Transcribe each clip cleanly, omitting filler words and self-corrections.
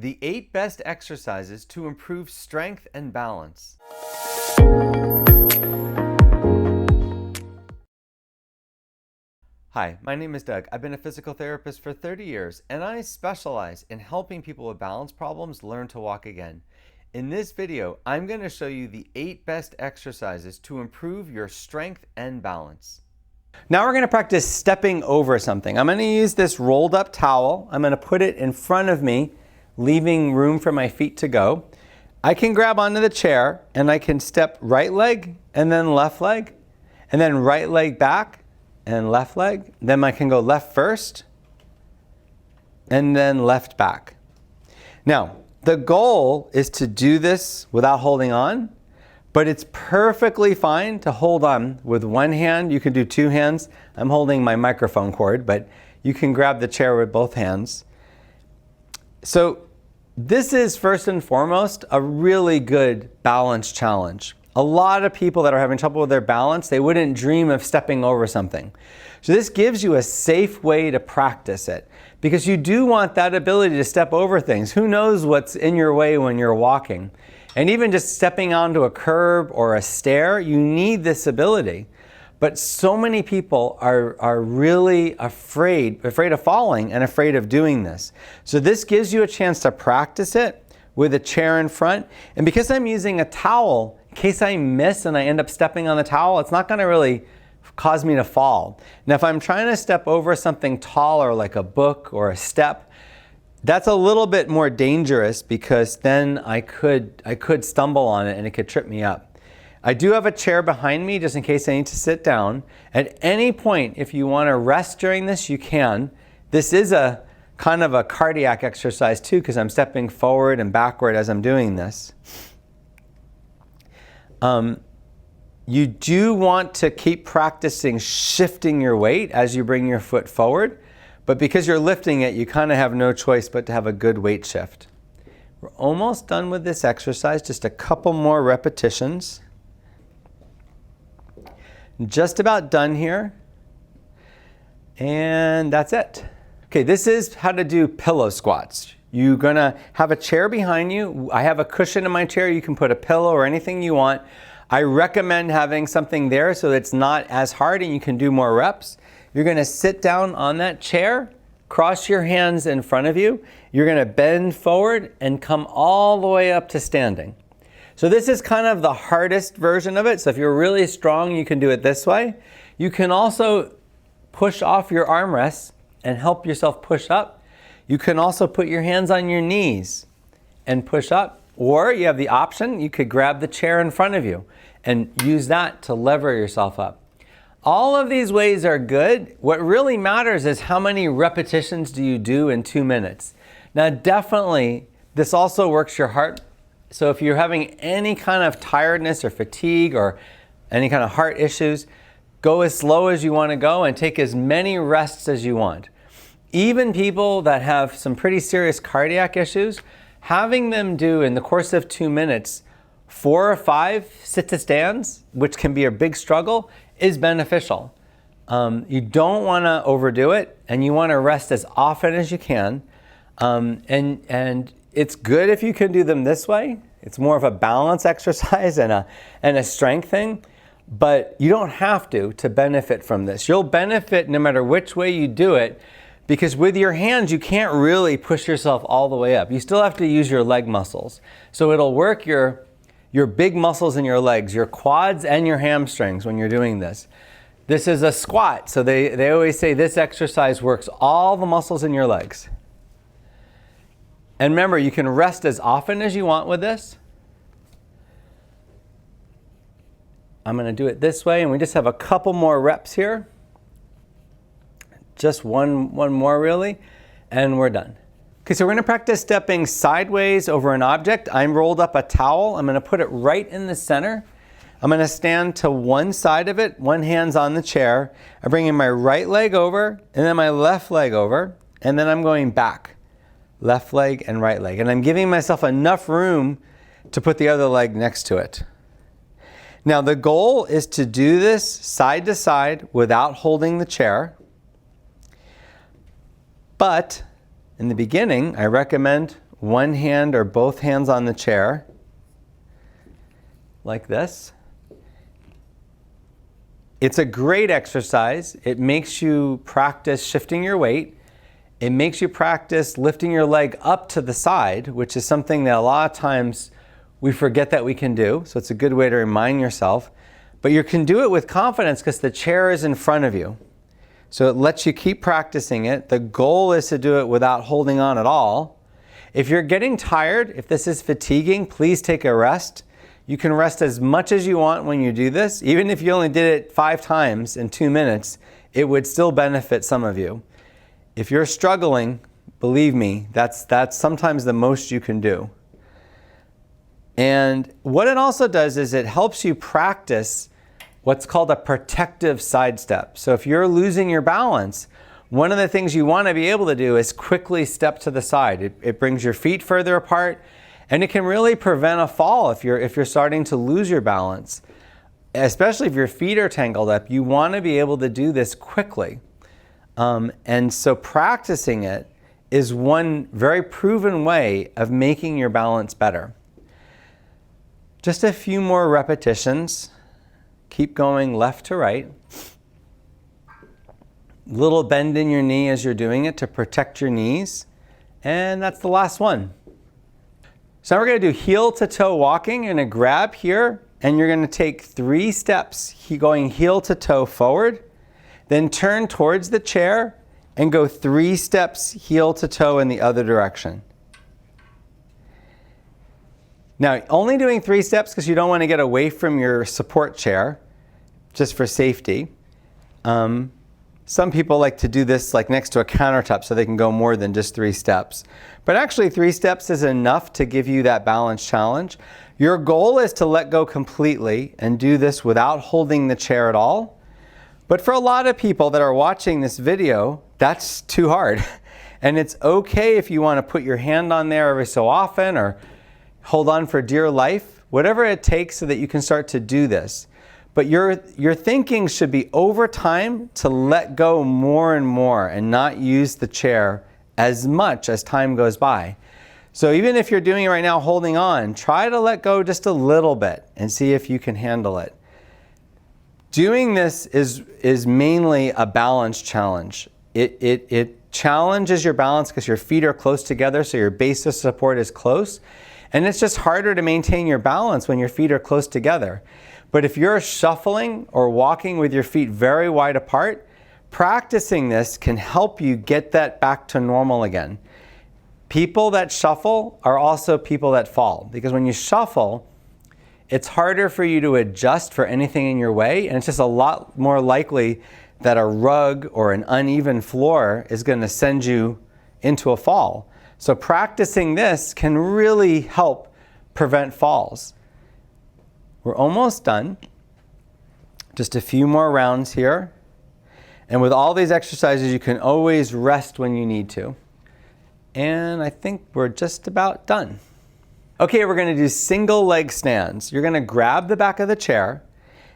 The 8 best exercises to improve strength and balance. Hi, my name is Doug. I've been a physical therapist for 30 years, and I specialize in helping people with balance problems learn to walk again. In this video, I'm going to show you the 8 best exercises to improve your strength and balance. Now we're going to practice stepping over something. I'm going to use this rolled up towel. I'm going to put it in front of me, leaving room for my feet to go. I can grab onto the chair and I can step right leg and then left leg, and then right leg back and left leg. Then I can go left first and then left back. Now, the goal is to do this without holding on, but it's perfectly fine to hold on with one hand. You can do two hands. I'm holding my microphone cord, but you can grab the chair with both hands. So this is first and foremost a really good balance challenge. A lot of people that are having trouble with their balance, they wouldn't dream of stepping over something. So this gives you a safe way to practice it, because you do want that ability to step over things. Who knows what's in your way when you're walking? And even just stepping onto a curb or a stair, you need this ability. But so many people are really afraid of falling and afraid of doing this. So this gives you a chance to practice it with a chair in front. And because I'm using a towel, in case I miss and I end up stepping on the towel, it's not going to really cause me to fall. Now, if I'm trying to step over something taller like a book or a step, that's a little bit more dangerous, because then I could stumble on it and it could trip me up. I do have a chair behind me just in case I need to sit down. At any point, if you want to rest during this, you can. This is a kind of a cardiac exercise too, because I'm stepping forward and backward as I'm doing this. You do want to keep practicing shifting your weight as you bring your foot forward, but because you're lifting it, you kind of have no choice but to have a good weight shift. We're almost done with this exercise, just a couple more repetitions. Just about done here. And that's it. Okay, this is how to do pillow squats. You're gonna have a chair behind you. I have a cushion in my chair. You can put a pillow or anything you want. I recommend having something there so it's not as hard and you can do more reps. You're gonna sit down on that chair, cross your hands in front of you. You're gonna bend forward and come all the way up to standing. So this is kind of the hardest version of it. So if you're really strong, you can do it this way. You can also push off your armrests and help yourself push up. You can also put your hands on your knees and push up. Or you have the option, you could grab the chair in front of you and use that to lever yourself up. All of these ways are good. What really matters is how many repetitions do you do in 2 minutes. Now definitely, this also works your heart. So if you're having any kind of tiredness or fatigue or any kind of heart issues, go as slow as you want to go and take as many rests as you want. Even people that have some pretty serious cardiac issues, having them do in the course of 2 minutes 4 or 5 sit-to-stands, which can be a big struggle, is beneficial. You don't want to overdo it, and you want to rest as often as you can. And it's good if you can do them this way. It's more of a balance exercise and a strength thing, but you don't have to benefit from this. You'll benefit no matter which way you do it, because with your hands, you can't really push yourself all the way up. You still have to use your leg muscles. So it'll work your big muscles in your legs, your quads and your hamstrings when you're doing this. This is a squat, so they always say this exercise works all the muscles in your legs. And remember, you can rest as often as you want with this. I'm going to do it this way, and we just have a couple more reps here. Just one more really, and we're done. Okay, so we're going to practice stepping sideways over an object. I'm rolled up a towel. I'm going to put it right in the center. I'm going to stand to one side of it, one hand's on the chair. I'm bringing my right leg over, and then my left leg over, and then I'm going back. Left leg and right leg. And I'm giving myself enough room to put the other leg next to it. Now the goal is to do this side to side without holding the chair. But in the beginning, I recommend one hand or both hands on the chair, like this. It's a great exercise. It makes you practice shifting your weight. It makes you practice lifting your leg up to the side, which is something that a lot of times we forget that we can do. So it's a good way to remind yourself. But you can do it with confidence because the chair is in front of you. So it lets you keep practicing it. The goal is to do it without holding on at all. If you're getting tired, if this is fatiguing, please take a rest. You can rest as much as you want when you do this. Even if you only did it 5 times in 2 minutes, it would still benefit some of you. If you're struggling, believe me, that's sometimes the most you can do. And what it also does is it helps you practice what's called a protective side step. So if you're losing your balance, one of the things you want to be able to do is quickly step to the side. It brings your feet further apart, and it can really prevent a fall if you're starting to lose your balance. Especially if your feet are tangled up, you want to be able to do this quickly. And so practicing it is one very proven way of making your balance better. Just a few more repetitions. Keep going left to right. Little bend in your knee as you're doing it to protect your knees. And that's the last one. So now we're going to do heel to toe walking. You're going to grab here and you're going to take 3 steps going heel to toe forward. Then turn towards the chair and go 3 steps heel to toe in the other direction. Now, only doing 3 steps because you don't want to get away from your support chair, just for safety. Some people like to do this like next to a countertop so they can go more than just 3 steps. But actually 3 steps is enough to give you that balance challenge. Your goal is to let go completely and do this without holding the chair at all. But for a lot of people that are watching this video, that's too hard. And it's okay if you want to put your hand on there every so often or hold on for dear life, whatever it takes so that you can start to do this. But your thinking should be over time to let go more and more and not use the chair as much as time goes by. So even if you're doing it right now holding on, try to let go just a little bit and see if you can handle it. Doing this is mainly a balance challenge. It challenges your balance because your feet are close together, so your base of support is close. And it's just harder to maintain your balance when your feet are close together. But if you're shuffling or walking with your feet very wide apart, practicing this can help you get that back to normal again. People that shuffle are also people that fall, because when you shuffle, it's harder for you to adjust for anything in your way, and it's just a lot more likely that a rug or an uneven floor is going to send you into a fall. So practicing this can really help prevent falls. We're almost done. Just a few more rounds here. And with all these exercises, you can always rest when you need to. And I think we're just about done. Okay, we're going to do single leg stands. You're going to grab the back of the chair.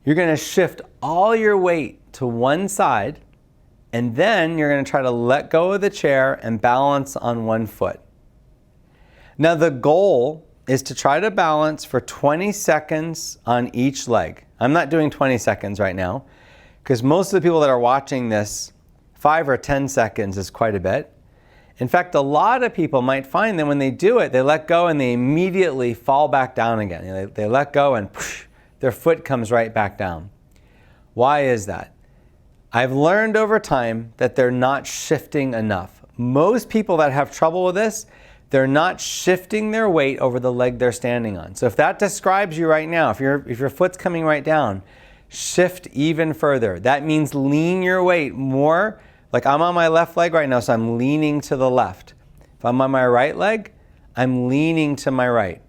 You're going to shift all your weight to one side. And then you're going to try to let go of the chair and balance on one foot. Now the goal is to try to balance for 20 seconds on each leg. I'm not doing 20 seconds right now because most of the people that are watching this, 5 or 10 seconds is quite a bit. In fact, a lot of people might find that when they do it, they let go and they immediately fall back down again. They let go and their foot comes right back down. Why is that? I've learned over time that they're not shifting enough. Most people that have trouble with this, they're not shifting their weight over the leg they're standing on. So if that describes you right now, if your foot's coming right down, shift even further. That means lean your weight more. Like I'm on my left leg right now, so I'm leaning to the left. If I'm on my right leg, I'm leaning to my right.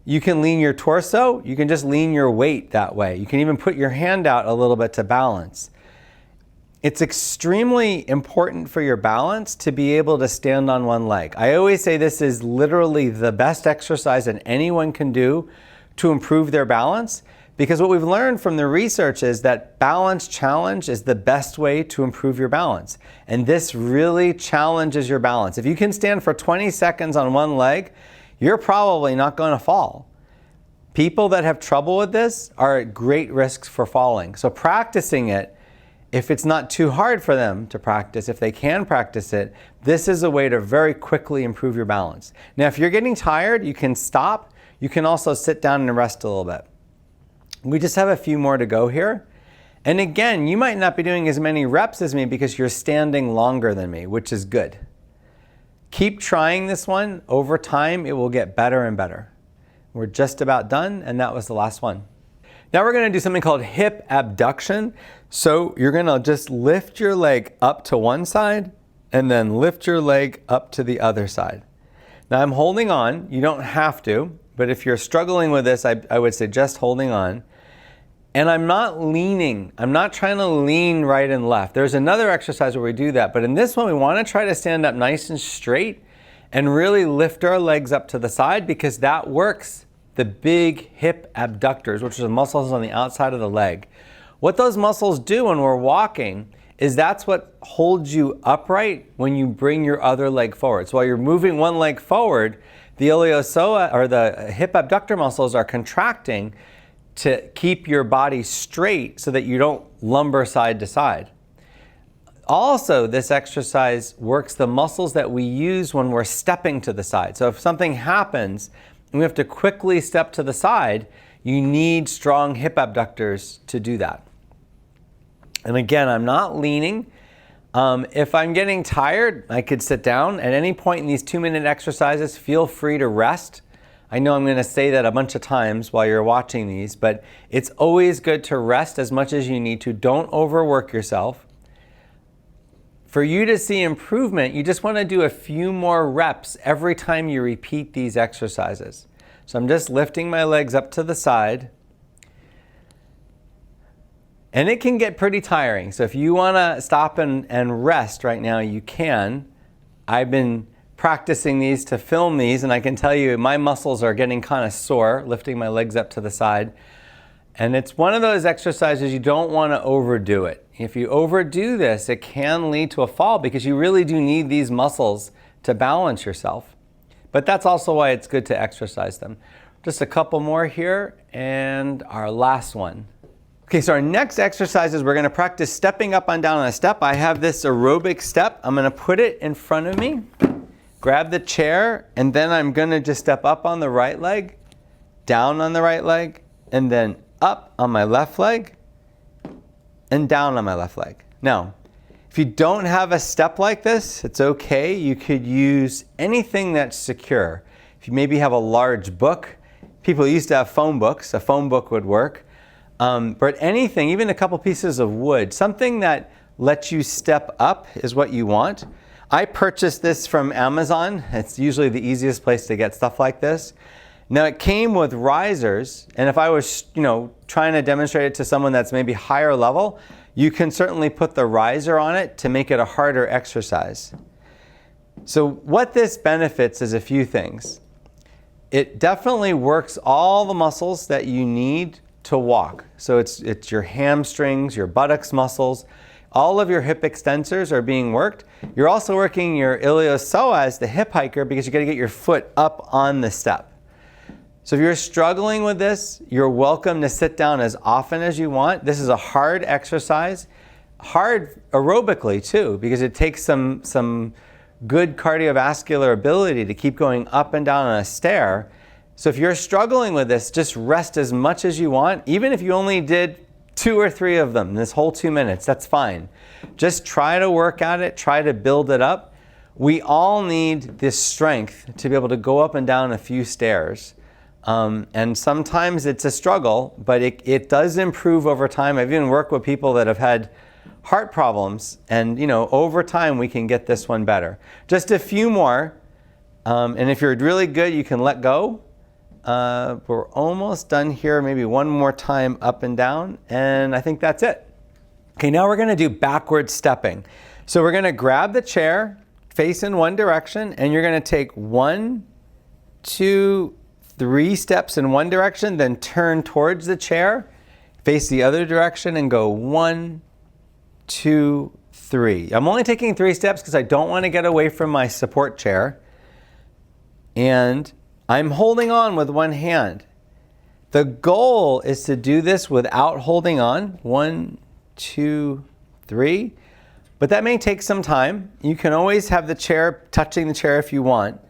You can lean your torso, you can just lean your weight that way. You can even put your hand out a little bit to balance. It's extremely important for your balance to be able to stand on one leg. I always say this is literally the best exercise that anyone can do to improve their balance, because what we've learned from the research is that balance challenge is the best way to improve your balance. And this really challenges your balance. If you can stand for 20 seconds on one leg, you're probably not going to fall. People that have trouble with this are at great risks for falling. So practicing it, if it's not too hard for them to practice, if they can practice it, this is a way to very quickly improve your balance. Now, if you're getting tired, you can stop. You can also sit down and rest a little bit. We just have a few more to go here. And again, you might not be doing as many reps as me because you're standing longer than me, which is good. Keep trying this one. Over time, it will get better and better. We're just about done, and that was the last one. Now we're going to do something called hip abduction. So you're going to just lift your leg up to one side and then lift your leg up to the other side. Now I'm holding on. You don't have to, but if you're struggling with this, I would say just holding on. And I'm not leaning. I'm not trying to lean right and left. There's another exercise where we do that, but in this one we want to try to stand up nice and straight and really lift our legs up to the side, because that works the big hip abductors, which are the muscles on the outside of the leg. What those muscles do when we're walking is that's what holds you upright when you bring your other leg forward. So while you're moving one leg forward, the iliopsoas, or the hip abductor muscles, are contracting to keep your body straight so that you don't lumber side to side. Also, this exercise works the muscles that we use when we're stepping to the side. So if something happens and we have to quickly step to the side, you need strong hip abductors to do that. And again, I'm not leaning. If I'm getting tired, I could sit down. At any point in these 2-minute exercises, feel free to rest. I know I'm going to say that a bunch of times while you're watching these, but it's always good to rest as much as you need to. Don't overwork yourself. For you to see improvement, you just want to do a few more reps every time you repeat these exercises. So I'm just lifting my legs up to the side. And it can get pretty tiring. So if you want to stop and rest right now, you can. I've been practicing these to film these, and I can tell you my muscles are getting kind of sore, lifting my legs up to the side. And it's one of those exercises you don't want to overdo it. If you overdo this, it can lead to a fall, because you really do need these muscles to balance yourself. But that's also why it's good to exercise them. Just a couple more here, and our last one. Okay, so our next exercise is we're going to practice stepping up and down on a step. I have this aerobic step. I'm going to put it in front of me, grab the chair, and then I'm going to just step up on the right leg, down on the right leg, and then up on my left leg, and down on my left leg. Now, if you don't have a step like this, it's okay. You could use anything that's secure. If you maybe have a large book, people used to have phone books. A phone book would work. But anything, even a couple pieces of wood, something that lets you step up is what you want. I purchased this from Amazon. It's usually the easiest place to get stuff like this. Now it came with risers, and if I was, trying to demonstrate it to someone that's maybe higher level, you can certainly put the riser on it to make it a harder exercise. So what this benefits is a few things. It definitely works all the muscles that you need to walk. So it's your hamstrings, your buttocks muscles, all of your hip extensors are being worked. You're also working your iliopsoas, the hip hiker, because you got to get your foot up on the step. So if you're struggling with this, you're welcome to sit down as often as you want. This is a hard exercise, hard aerobically too, because it takes some good cardiovascular ability to keep going up and down on a stair. So if you're struggling with this, just rest as much as you want. Even if you only did 2 or 3 of them this whole 2 minutes, that's fine. Just try to work at it, try to build it up. We all need this strength to be able to go up and down a few stairs. And sometimes it's a struggle, but it does improve over time. I've even worked with people that have had heart problems, and over time we can get this one better. Just a few more, and if you're really good, you can let go. We're almost done here. Maybe one more time up and down, and I think that's it. Okay, now we're going to do backward stepping. So we're going to grab the chair, face in one direction, and you're going to take 1, 2, 3 steps in one direction, then turn towards the chair, face the other direction, and go 1, 2, 3. I'm only taking 3 steps because I don't want to get away from my support chair. And I'm holding on with one hand. The goal is to do this without holding on. 1, 2, 3. But that may take some time. You can always have the chair touching the chair if you want.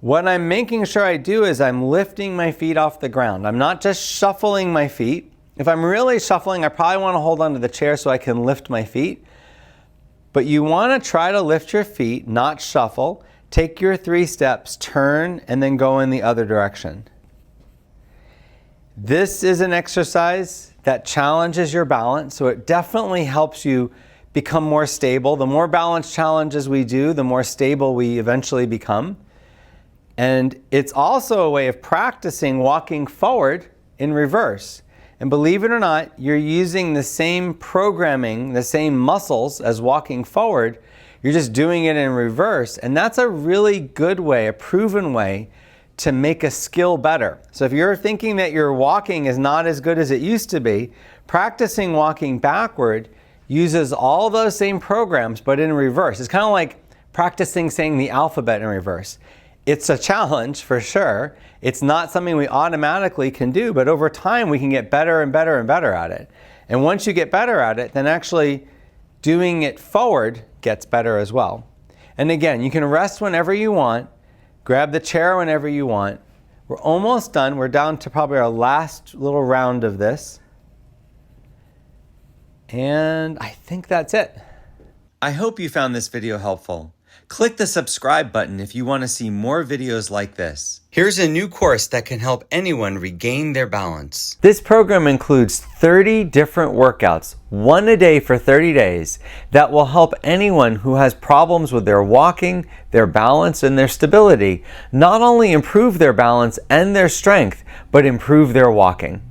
What I'm making sure I do is I'm lifting my feet off the ground. I'm not just shuffling my feet. If I'm really shuffling, I probably want to hold onto the chair so I can lift my feet. But you want to try to lift your feet, not shuffle. Take your 3 steps, turn, and then go in the other direction. This is an exercise that challenges your balance, so it definitely helps you become more stable. The more balance challenges we do, the more stable we eventually become. And it's also a way of practicing walking forward in reverse. And believe it or not, you're using the same programming, the same muscles as walking forward. You're just doing it in reverse. And that's a really good way, a proven way to make a skill better. So if you're thinking that your walking is not as good as it used to be, practicing walking backward uses all those same programs, but in reverse. It's kind of like practicing saying the alphabet in reverse. It's a challenge for sure. It's not something we automatically can do, but over time we can get better and better and better at it. And once you get better at it, then actually doing it forward gets better as well. And again, you can rest whenever you want, grab the chair whenever you want. We're almost done. We're down to probably our last little round of this. And I think that's it. I hope you found this video helpful. Click the subscribe button if you want to see more videos like this. Here's a new course that can help anyone regain their balance. This program includes 30 different workouts, 1 a day for 30 days, that will help anyone who has problems with their walking, their balance, and their stability, not only improve their balance and their strength, but improve their walking.